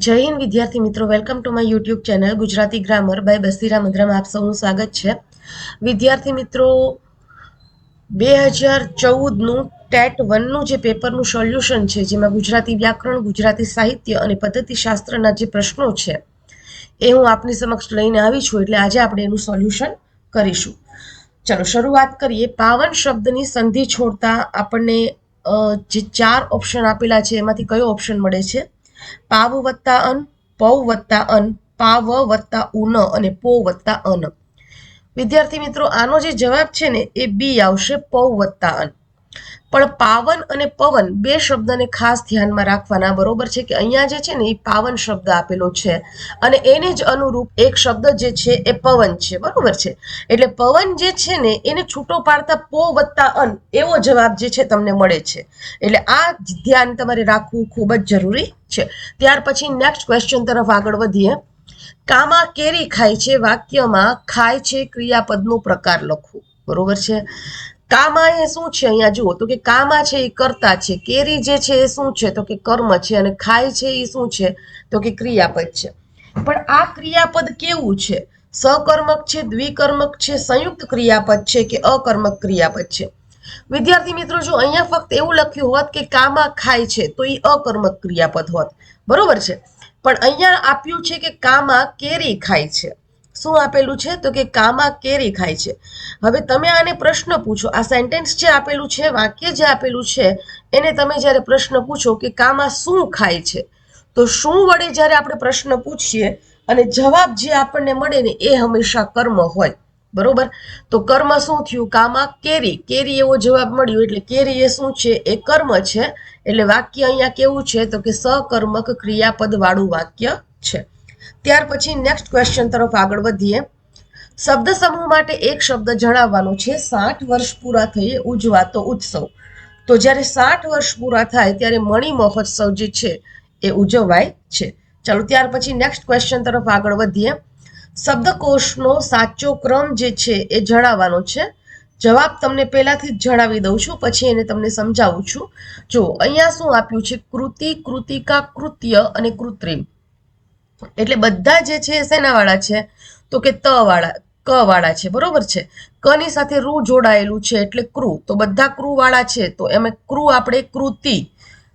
જય હિન્દ વિદ્યાર્થી મિત્રો, welcome to my YouTube channel Gujarati grammar by બસીરા મધરામાં આપ સૌનું સ્વાગત છે. વિદ્યાર્થી મિત્રો, 2014નું ટેટ 1નું જે પેપરનું સોલ્યુશન છે, જેમાં ગુજરાતી વ્યાકરણ, ગુજરાતી સાહિત્ય અને પદ્ધતિશાસ્ત્રના જે પ્રશ્નો છે એ હું આપની સમક્ષ લઈને આવી છું. એટલે આજે આપણે એનું સોલ્યુશન કરીશું. ચલો શરૂઆત કરીએ. પાવન શબ્દની સંધિ છોડતા આપણને જે 4 ઓપ્શન આપેલા છે એમાંથી કયો ઓપ્શન મળે છે? પાવ વત્તા અન, પૌ વત્તા અન, પાવ વત્તા ઉન અને પો વત્તા અન. વિદ્યાર્થી મિત્રો, આનો જે જવાબ છે ને એ બી આવશે, પૌ વત્તા અન. પણ પાવન અને પવન બે શબ્દને ખાસ ધ્યાનમાં રાખવાના. બરોબર છે કે અહીંયા જે છે ને એ પાવન શબ્દ આપેલો છે અને એને જ અનુરૂપ એક શબ્દ જે છે એ પવન છે. બરોબર છે, એટલે પવન જે છે ને એને છૂટો પાડતા પો વત્તા અન એવો જવાબ જે છે તમને મળે છે. એટલે આ ધ્યાન તમારે રાખવું ખૂબ જ જરૂરી છે. ત્યાર પછી નેક્સ્ટ ક્વેશ્ચન તરફ આગળ વધીએ. કામા કેરી ખાય છે વાક્યમાં ખાય છે ક્રિયાપદનો પ્રકાર લખવું. બરોબર છે. કામા એ શું છે? અહીંયા જુઓ તો કે કામા છે એ કર્તા છે, કેરી જે છે એ શું છે તો કે કર્મ છે, અને ખાય છે એ શું છે તો કે ક્રિયાપદ છે. પણ આ ક્રિયાપદ કેવું છે? સકર્મક છે, દ્વિકર્મક છે, સંયુક્ત ક્રિયાપદ છે કે અકર્મક ક્રિયાપદ છે? વિદ્યાર્થી મિત્રો, જો અહીંયા ફક્ત એવું લખ્યું હોત કે કામા ખાય છે તો એ અકર્મક ક્રિયાપદ હોત. બરોબર છે. પણ અહીંયા આપ્યું છે કે કામા કેરી ખાય છે. શું આપેલું છે તો કે કામા કેરી ખાય છે. હવે તમે આને પ્રશ્ન પૂછો, આ સેન્ટેન્સ જે આપેલું છે, વાક્ય જે આપેલું છે, એને તમે જ્યારે પ્રશ્ન પૂછો કે કામા શું ખાય છે, તો શું વડે જ્યારે આપણે પ્રશ્ન પૂછીએ અને જવાબ જે આપણને મળે ને એ હંમેશા કર્મ હોય. બરોબર. તો કર્મ શું થયું? કામા કેરી, કેરી એવો જવાબ મળ્યો. એટલે કેરી એ શું છે? એ કર્મ છે. એટલે વાક્ય અહીંયા કેવું છે તો કે સકર્મક ક્રિયાપદ વાળું વાક્ય છે. ત્યાર પછી નેક્સ્ટ ક્વેશ્ચન તરફ આગળ વધીએ. શબ્દ સમૂહ માટે એક શબ્દ જણાવવાનો છે. 60 વર્ષ પૂરા થઈએ ઉજવાતો ઉત્સવ. તો જ્યારે 60 વર્ષ પૂરા થાય ત્યારે મણિ મહોત્સવ જે છે એ ઉજવાય છે. ચાલો ત્યાર પછી નેક્સ્ટ ક્વેશ્ચન તરફ આગળ વધીએ. શબ્દકોશનો સાચો ક્રમ જે છે એ જણાવવાનો છે. જવાબ તમને પહેલાથી જ જણાવી દઉં છું, પછી એને તમને સમજાવું છું. જો અહીંયા શું આપ્યું છે? કૃતિ, કૃતિકા, કૃત્ય અને કૃત્રિમ. એટલે બધા જે છે શેના વાળા છે તો કે ત વાળા, ક વાળા છે. બરોબર છે. કની સાથે રૂ જોડાયેલું છે એટલે ક્રુ, તો બધા ક્રુ વાળા છે. તો એમાં ક્રુ આપણે કૃતિ.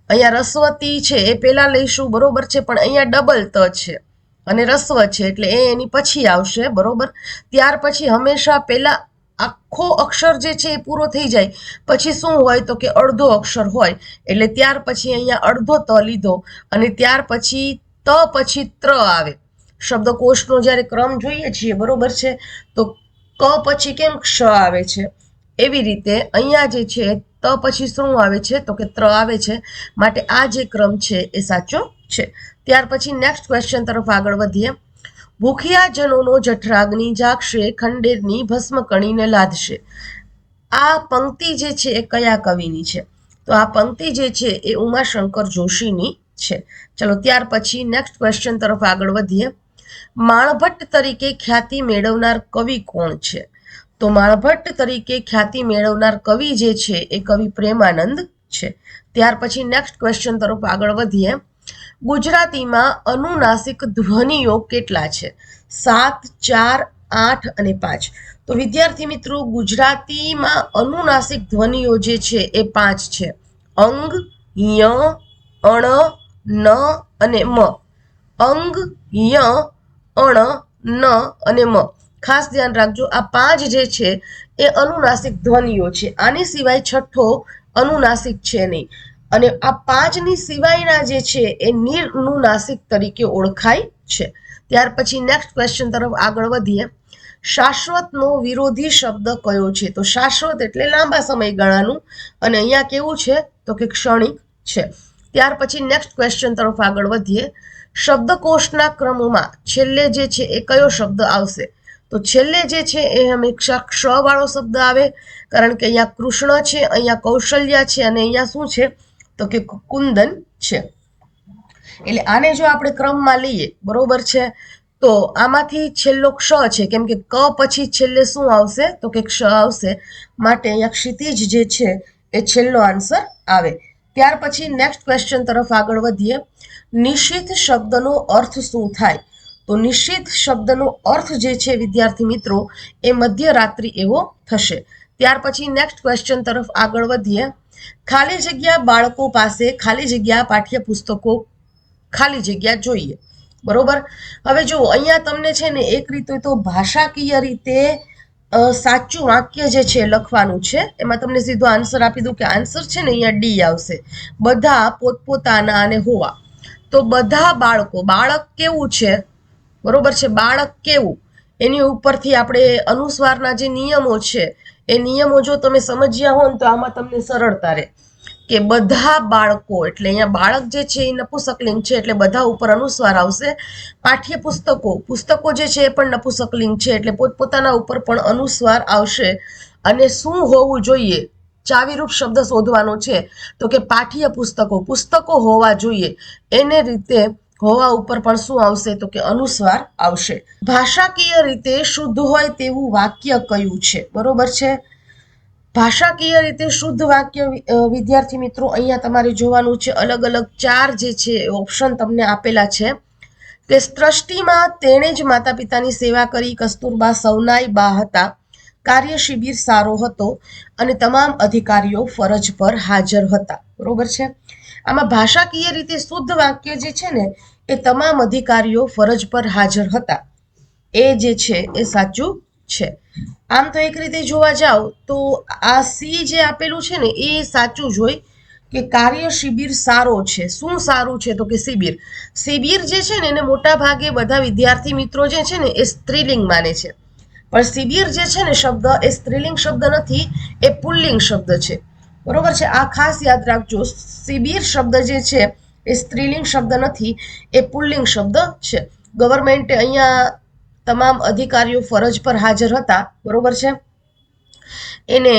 અહીંયા રસ્વતી છે એ પેલા લઈશું. બરોબર છે. પણ અહીંયા ડબલ ત છે અને રસ્વ છે એટલે એ એની પછી આવશે. બરોબર. ત્યાર પછી હંમેશા પેલા આખો અક્ષર જે છે એ પૂરો થઈ જાય પછી શું હોય તો કે અડધો અક્ષર હોય. એટલે ત્યાર પછી અહીંયા અડધો ત લીધો અને ત્યાર પછી ત પછી ત્ર આવે. શબ્દકોશનો જ્યારે ક્રમ જોઈએ છીએ, બરોબર છે, તો ક પછી કેમ ક્ષ આવે છે, એવી રીતે અહીંયા જે છે ત પછી શું આવે છે તો કે ત્ર આવે છે. માટે આ જે ક્રમ છે એ સાચો છે. ત્યાર પછી નેક્સ્ટ ક્વેશ્ચન તરફ આગળ વધીએ. ભૂખિયાજનોનો જઠરાગ્નિ જાગશે, ખંડેરની ભસ્મ કણીને લાદશે. આ પંક્તિ જે છે એ કયા કવિની છે? તો આ પંક્તિ જે છે એ ઉમાશંકર જોશીની છે. ચલો ત્યાર પછી નેક્સ્ટ ક્વેશ્ચન તરફ આગળ વધીએ. માણભટ્ટ તરીકે ખ્યાતિ મેળવનાર કવિ કોણ છે? તો માણભટ્ટ તરીકે ખ્યાતિ મેળવનાર કવિ જે છે એ કવિ પ્રેમાનંદ છે. ત્યાર પછી નેક્સ્ટ ક્વેશ્ચન તરફ આગળ વધીએ. ગુજરાતીમાં અનુનાસિક ધ્વનિઓ કેટલા છે? 7, 4, 8 અને 5. તો વિદ્યાર્થી મિત્રો, ગુજરાતીમાં અનુનાસિક ધ્વનિઓ જે છે એ 5 છે. અંગ, ય, અણ, ન અને મ. અંગ, ય, અણ, ન અને મ. ખાસ ધ્યાન રાખજો, આ 5 જે છે એ અનુનાસિક ધ્વનિઓ છે. આની સિવાય છઠ્ઠો અનુનાસિક છે નહીં. અને આ 5ની સિવાયના જે છે એ નિરનુનાસિક તરીકે ઓળખાય છે. ત્યાર પછી નેક્સ્ટ ક્વેશ્ચન તરફ આગળ વધીએ. શાશ્વતનો વિરોધી શબ્દ કયો છે? તો શાશ્વત એટલે લાંબા સમયગાળાનું અને અહીંયા કેવું છે તો કે ક્ષણિક છે. ત્યાર પછી નેક્સ્ટ ક્વેશ્ચન તરફ આગળ વધીએ. શબ્દકોશના ક્રમમાં છેલ્લે જે છે એ કયો શબ્દ આવશે? તો છેલ્લે જે છે એ હંમેશા ક્ષ વાળો શબ્દ આવે, કારણ કે અહીંયા કૃષ્ણ છે, અહીંયા કૌશલ્યા છે અને અહીંયા શું છે તો કે કુંદન છે. એટલે આને જો આપણે ક્રમમાં લઈએ, બરોબર છે, તો આમાંથી છેલ્લો ક્ષ છે, કેમ કે ક પછી છેલ્લે શું આવશે તો કે ક્ષ આવશે. માટે અહીંયા ક્ષિતિજ જે છે એ છેલ્લો આન્સર આવે. ત્યાર પછી નેક્સ્ટ ક્વેશ્ચન તરફ આગળ વધીએ. નિશિત શબ્દનો અર્થ શું થાય? તો નિશ્ચિત શબ્દનો અર્થ જે છે વિદ્યાર્થી મિત્રો એ મધ્યરાત્રિ એવો થશે. ત્યાર પછી નેક્સ્ટ ક્વેશ્ચન તરફ આગળ વધીએ. ખાલી જગ્યા બાળકો પાસે ખાલી જગ્યા પાઠ્યપુસ્તકો ખાલી જગ્યા જોઈએ. બરોબર. હવે જો અહીંયા તમને છે ને એક રીતે તો ભાષાકીય રીતે સાચું વાક્ય જે છે લખવાનું છે. એમાં તમને સીધો આન્સર આપી દઉં કે આન્સર છે ને અહીંયા ડી આવશે. બધા પોતપોતાના અને હોવા. તો બધા બાળકો, બાળક કેવું છે, બરોબર છે, બાળક કેવું, એની ઉપરથી આપણે અનુસ્વારના જે નિયમો છે એ નિયમો જો તમે સમજ્યા હો ને તો આમાં તમને સરળતા રહે કે બધા બાળકો, એટલે અહીંયા બાળક જે છે એ નપુંસકલિંગ છે એટલે બધા ઉપર અનુસ્વાર આવશે. પાઠ્યપુસ્તકો, પુસ્તકો જે છે એ પણ નપુંસકલિંગ છે એટલે પોતપોતાના ઉપર પણ અનુસ્વાર આવશે. અને શું હોવું જોઈએ, ચાવીરૂપ શબ્દ શોધવાનો છે તો કે પાઠ્યપુસ્તકો, પુસ્તકો હોવા જોઈએ. એને રીતે હોવા ઉપર પણ શું આવશે તો કે અનુસ્વાર આવશે. ભાષાકીય રીતે શુદ્ધ હોય તેવું વાક્ય કયું છે? બરોબર છે. ભાષાકીય રીતે શુદ્ધ વાક્ય વિદ્યાર્થી મિત્રો અહીંયા તમારે જોવાનું છે. અલગ અલગ 4 જે છે ઓપ્શન તમને આપેલા છે કે સૃષ્ટિમાં તેણે જ માતા પિતાની સેવા કરી, કસ્તુરબા સૌનાઈ બા હતા, કાર્ય શિબિર સારો હતો અને તમામ અધિકારીઓ ફરજ પર હાજર હતા. બરોબર છે. આમાં ભાષાકીય રીતે શુદ્ધ વાક્ય જે છે ને એ તમામ અધિકારીઓ ફરજ પર હાજર હતા, એ જે છે એ સાચું છે. આમ તો એક રીતે જોવા જાવ તો આ સી જે આપેલું છે ને એ સાચું જ હોય કે કાર્ય શિબિર સારો છે. શું સારું છે તો કે શિબિર. શિબિર જે છે ને એને મોટા ભાગે બધા વિદ્યાર્થી મિત્રો જે છે ને એ સ્ત્રીલિંગ માને છે, પણ શિબિર જે છે ને શબ્દ એ સ્ત્રીલિંગ શબ્દ નથી, એ પુલ્લિંગ શબ્દ છે. બરોબર છે. આ ખાસ યાદ રાખજો. શિબિર શબ્દ જે છે એ સ્ત્રીલિંગ શબ્દ નથી, એ પુલ્લિંગ શબ્દ છે. ગવર્મેન્ટે અહીંયા તમામ અધિકારીઓ ફરજ પર હાજર હતા, બરોબર છે, એને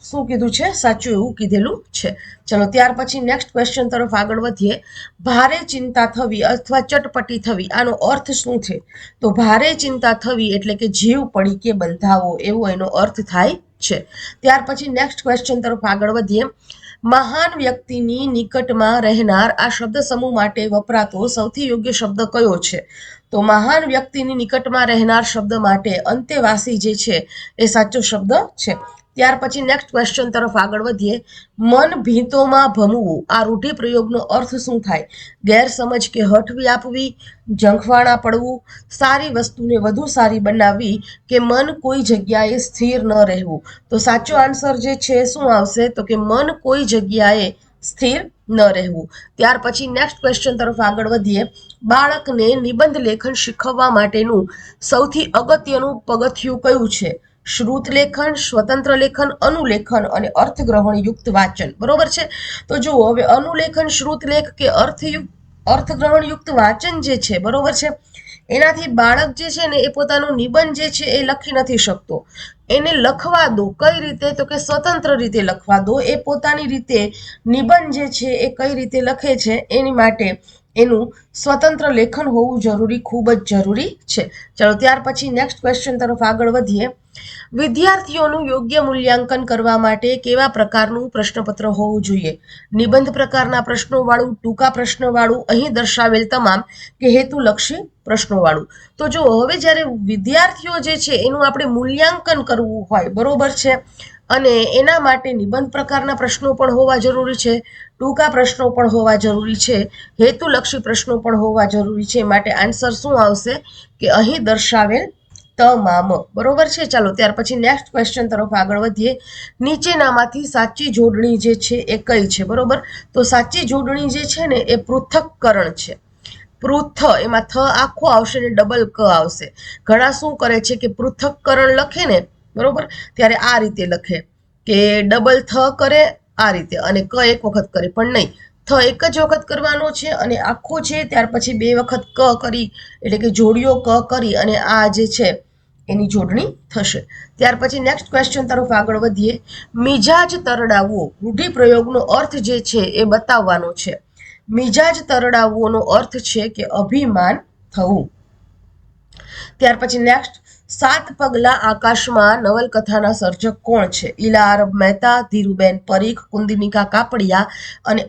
શું કીધું છે, સાચું એવું કીધેલું છે. ચલો ત્યાર પછી નેક્સ્ટ ક્વેશ્ચન તરફ આગળ વધીએ. ભારે ચિંતા થવી અથવા ચટપટી થવી, આનો અર્થ શું છે? તો ભારે ચિંતા થવી એટલે કે જીવ પડી કે બંધાવો એવો એનો અર્થ થાય છે. ત્યાર પછી નેક્સ્ટ ક્વેશ્ચન તરફ આગળ વધીએ. મહાન વ્યક્તિની નિકટમાં રહેનાર આ શબ્દ સમૂહ માટે વપરાતો સૌથી યોગ્ય શબ્દ કયો છે? તો મહાન વ્યક્તિની નિકટમાં રહેનાર શબ્દ માટે અંતેવાસી જે છે એ સાચો શબ્દ છે. ત્યાર પછી નેક્સ્ટ ક્વેશ્ચન તરફ આગળ વધીએ. મન ભીંતોમાં ભમવું, આ રૂઢિપ્રયોગનો અર્થ શું થાય? ગેરસમજ કે હઠ વ્યાપવી, ઝંખવાણા પડવું, સારી વસ્તુને વધુ સારી બનાવવી કે મન કોઈ જગ્યાએ સ્થિર ન રહેવું. તો સાચો આન્સર જે છે શું આવશે તો કે મન કોઈ જગ્યાએ સ્થિર ન રહેવું. ત્યાર પછી નેક્સ્ટ ક્વેશ્ચન તરફ આગળ વધીએ. બાળકને નિબંધ લેખન શીખવવા માટેનું સૌથી અગત્યનું પગથિયું કયું છે? શ્રુત લેખન, સ્વતંત્ર લેખન, અનુલેખન અને અર્થગ્રહણ યુક્ત વાંચન. બરોબર છે. તો જુઓ હવે અનુલેખન, શ્રુત લેખ કે અર્થગ્રહણ યુક્ત વાંચન જે છે, બરોબર છે, એનાથી બાળક જે છે ને એ પોતાનો નિબંધ જે છે એ લખી નથી શકતો. એને લખવા દો. કઈ રીતે તો કે સ્વતંત્ર રીતે લખવા દો. એ પોતાની રીતે નિબંધ જે છે એ કઈ રીતે લખે છે એની માટે એનું સ્વતંત્ર લેખન હોવું જરૂરી, ખૂબ જ જરૂરી છે. ચલો ત્યાર પછી નેક્સ્ટ ક્વેશ્ચન તરફ આગળ વધીએ. વિદ્યાર્થીઓનું યોગ્ય મૂલ્યાંકન કરવા માટે કેવા પ્રકારનું પ્રશ્નપત્ર હોવું જોઈએ? નિબંધ પ્રકારના પ્રશ્નોવાળું, ટૂંકા પ્રશ્નવાળું, અહીં દર્શાવેલ તમામ કે હેતુલક્ષી પ્રશ્નોવાળું. તો જો હવે જ્યારે વિદ્યાર્થીઓ જે છે એનું આપણે મૂલ્યાંકન કરવું હોય, બરોબર છે, અને એના માટે નિબંધ પ્રકારના પ્રશ્નો પણ હોવા જરૂરી છે, ટૂંકા પ્રશ્નો પણ હોવા જરૂરી છે, હેતુલક્ષી પ્રશ્નો પણ હોવા જરૂરી છે. માટે આન્સર શું આવશે કે અહીં દર્શાવેલ તમામ. બરોબર છે. ચાલો ત્યાર પછી નેક્સ્ટ ક્વેશ્ચન તરફ આગળ વધીએ. નીચેનામાંથી સાચી જોડણી જે છે એ કઈ છે? બરોબર. તો સાચી જોડણી જે છે ને એ પૃથક્કરણ છે. પૃથ, એમાં થ આખો આવશે ને ડબલ ક આવશે. ઘણા શું કરે છે કે પૃથક્કરણ લખે ને, બરોબર, ત્યારે આ રીતે લખે કે ડબલ થ કરે આ રીતે અને ક એક વખત કરે, પણ નહીં, થ એક જ વખત કરવાનો છે અને આખો છે ત્યાર પછી 2 વખત ક કરી એટલે કે જોડીઓ ક કરી અને આ જે છે એની જોડણી થશે. ત્યાર પછી નેક્સ્ટ ક્વેશ્ચન તરફ આગળ વધીએ. મિજાજ તરડાવવો, રૂઢિપ્રયોગનો અર્થ જે છે એ બતાવવાનો છે. મિજાજ તરડાવવાનો અર્થ છે કે અભિમાન થવું. ત્યાર પછી નેક્સ્ટ, 7 પગલા આકાશમાં નવલકથાના સર્જક કોણ છે? ઈલા આરબ મહેતા, ધીરુબેન પરીખ, કુંદનિકા કાપડિયા અને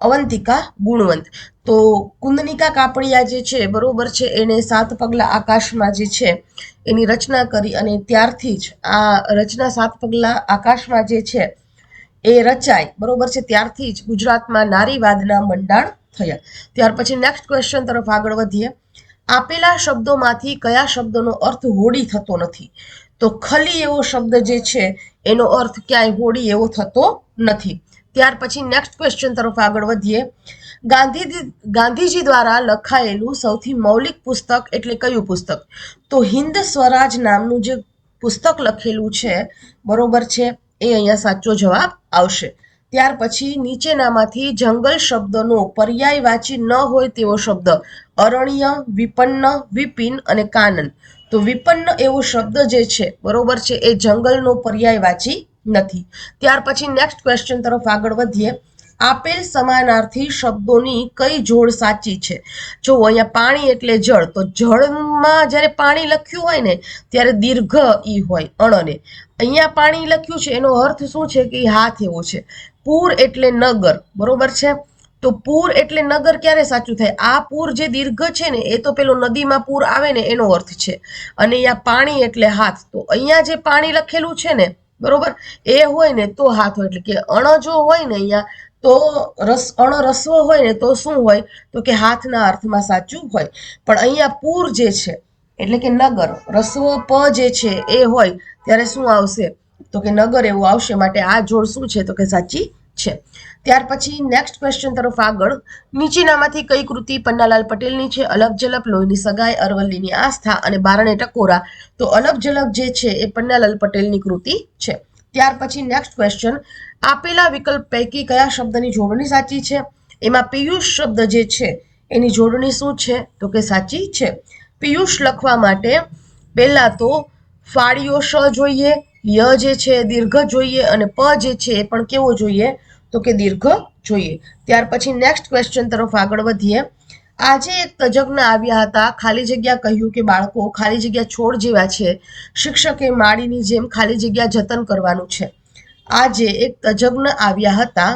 અવંતિકા ગુણવંત. તો કુંદનિકા કાપડિયા જે છે બરોબર છે, એને 7 પગલા આકાશમાં જે છે એની રચના કરી અને ત્યારથી જ આ રચના 7 પગલા આકાશમાં જે છે એ રચાય બરોબર છે, ત્યારથી જ ગુજરાતમાં નારીવાદના મંડાણ થયા. ત્યાર પછી નેક્સ્ટ ક્વેશ્ચન તરફ આગળ વધીએ. આપેલા શબ્દોમાંથી કયા શબ્દનો અર્થ હોડી થતો નથી? તો ખલી એવો શબ્દ જે છે એનો અર્થ ક્યાંય હોડી એવો થતો નથી. ત્યાર પછી નેક્સ્ટ ક્વેશ્ચન તરફ આગળ વધીએ. ગાંધીજી દ્વારા લખાયેલું સૌથી મૌલિક પુસ્તક એટલે કયું પુસ્તક? તો હિન્દ સ્વરાજ નામનું જે પુસ્તક લખેલું છે બરોબર છે, એ અહીંયા સાચો જવાબ આવશે. ત્યાર પછી નીચેનામાંથી જંગલ શબ્દનો પર્યાયવાચી ન હોય તેવો શબ્દ અરણ્ય, વિપન્ન, વિપિન અને કાનન. તો વિપન્ન એવો શબ્દ જે છે બરોબર છે એ જંગલનો પર્યાયવાચી નથી. ત્યાર પછી નેક્સ્ટ ક્વેશ્ચન તરફ આગળ વધીએ. આપેલ સમાનાર્થી શબ્દોની કઈ જોડ સાચી છે? જો અહીંયા પાણી એટલે જળ, તો જળમાં જ્યારે પાણી લખ્યું હોય ને ત્યારે દીર્ઘ ઈ હોય અણને. અહીંયા પાણી લખ્યું છે એનો અર્થ શું છે કે હાથ એવો છે. પૂર એટલે નગર બરોબર છે, તો પૂર એટલે નગર ક્યારે સાચું થાય? આ પૂર જે દીર્ઘ છે ને એ તો પેલો નદીમાં પૂર આવે ને એનો અર્થ છે, અને અહીંયા પાણી એટલે હાથ. તો અહીંયા જે પાણી લખેલું છે ને બરોબર એ હોય ને તો હાથ હોય, એટલે કે અણ જો હોય ને અહીંયા તો અણ રસવો હોય ને તો શું હોય? તો કે હાથના અર્થમાં સાચું હોય. પણ અહીંયા પૂર જે છે એટલે કે નગર, રસવો પ જે છે એ હોય ત્યારે શું આવશે? તો કે નગર એવું આવશે. માટે આ જોડ શું છે? તો કે સાચી છે. ત્યાર પછી નેક્સ્ટ ક્વેશ્ચન તરફ આગળ. નીચેનામાંથી કઈ કૃતિ પન્નાલાલ પટેલની છે? અલગ ઝલક, લોહીની સગાઈ, અરવલ્લીની આસ્થા અને બારણે ટકોરા. તો અલગ ઝલક જે છે એ પન્નાલાલ પટેલની કૃતિ છે. ત્યાર પછી નેક્સ્ટ ક્વેશ્ચન. આપેલા વિકલ્પ પૈકી કયા શબ્દની જોડણી સાચી છે? એમાં પિયુષ શબ્દ જે છે એની જોડણી શું છે? તો કે સાચી છે. પિયુષ લખવા માટે પહેલા તો ફાળીઓ શ જોઈએ, ય જે છે દીર્ઘ જોઈએ અને પ જે છે એ પણ કેવો જોઈએ? તો કે દીર્ઘ જોઈએ. ત્યાર પછી નેક્સ્ટ ક્વેશ્ચન તરફ આગળ વધીએ. આજે એક તજજ્ઞ આવ્યા હતા, ખાલી જગ્યા કહ્યું કે બાળકો ખાલી જગ્યા છોડ જેવા છે, શિક્ષકે માળીની જેમ ખાલી જગ્યા જતન કરવાનું છે. આજે એક તજજ્ઞ આવ્યા હતા,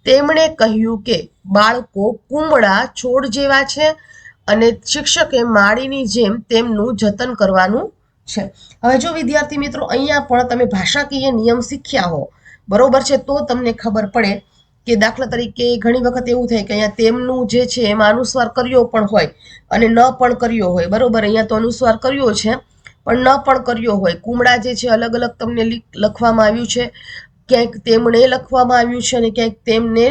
તેમણે કહ્યું કે બાળકો કુમળા છોડ જેવા છે અને શિક્ષકે માળીની જેમ તેમનું જતન કરવાનું છે. હવે જો વિદ્યાર્થી મિત્રો અહીંયા પણ તમે ભાષાકીય નિયમ શીખ્યા હો બરોબર છે, તો તમને ખબર પડે કે દાખલા તરીકે ઘણી વખત એવું થાય કે અહીંયા તેમનું જે છે એમાં અનુસ્વાર કર્યો પણ હોય અને ન પણ કર્યો હોય બરોબર. અહીંયા તો અનુસ્વાર કર્યો છે પણ ન પણ કર્યો હોય. કુમળા જે છે અલગ અલગ તમને લખવામાં આવ્યું છે, ક્યાંક તેમણે લખવામાં આવ્યું છે અને ક્યાંક તેમને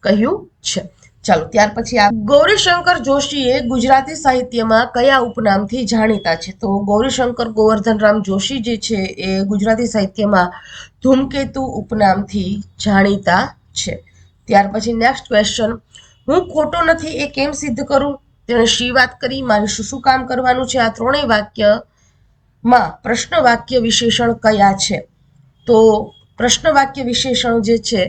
કહ્યું છે. ચાલો ત્યાર પછી ગૌરીશંકર જોશીએ ગુજરાતી સાહિત્યમાં કયા ઉપનામથી જાણીતા છે? તો ગૌરીશંકર ગોવર્ધનરામ જોશી જે છે એ ગુજરાતી સાહિત્યમાં ધૂમકેતુ ઉપનામથી જાણીતા છે. ત્યાર પછી નેક્સ્ટ ક્વેશ્ચન. હું ખોટો નથી એ કેમ સિદ્ધ કરું? તેણે શી વાત કરી? મારે શું શું કામ કરવાનું છે? આ ત્રણેય વાક્યમાં પ્રશ્ન વાક્ય વિશેષણ કયા છે? તો પ્રશ્ન વાક્ય વિશેષણ જે છે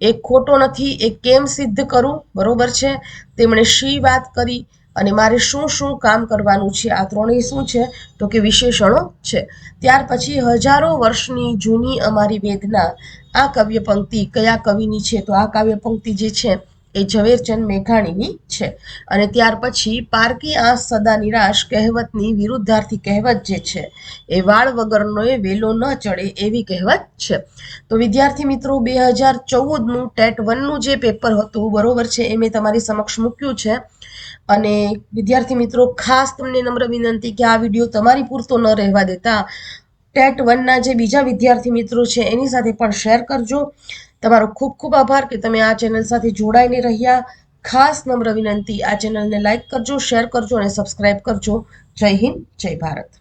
એ ખોટો નથી એ કેમ સિદ્ધ કરું બરોબર છે, તેમણે શી વાત કરી અને મારે શું શું કામ કરવાનું છે, આ ત્રણેય શું છે? તો કે વિશેષણો છે. ત્યાર પછી હજારો વર્ષની જૂની અમારી વેદના, આ કાવ્ય પંક્તિ કયા કવિની છે? તો આ કાવ્ય પંક્તિ જે છે એ ઝવેરચંદ મેઘાણીની છે. અને ત્યાર પછી પારકી આંસ સદા નિરાશ કહેવતની વિરુદ્ધાર્થી કહેવત જે છે એ વાળ વગરનો એ વેલો ન ચડે એવી કહેવત છે. તો વિદ્યાર્થી મિત્રો 2014નું ટેટ 1નું જે પેપર હતું બરોબર છે એ મેં તમારી સમક્ષ મૂક્યું છે. અને વિદ્યાર્થી મિત્રો ખાસ તમને નમ્ર વિનંતી કે આ વિડીયો તમારી પૂરતો ન રહેવા દેતા ટેટ 1ના જે બીજા વિદ્યાર્થી મિત્રો છે એની સાથે પણ શેર કરજો. તમારો ખૂબ ખૂબ આભાર કે તમે આ ચેનલ સાથે જોડાઈને રહ્યા. ખાસ નમ્ર વિનંતી, આ ચેનલને લાઈક કરજો, શેર કરજો અને સબસ્ક્રાઈબ કરજો. જય હિન્દ, જય ભારત.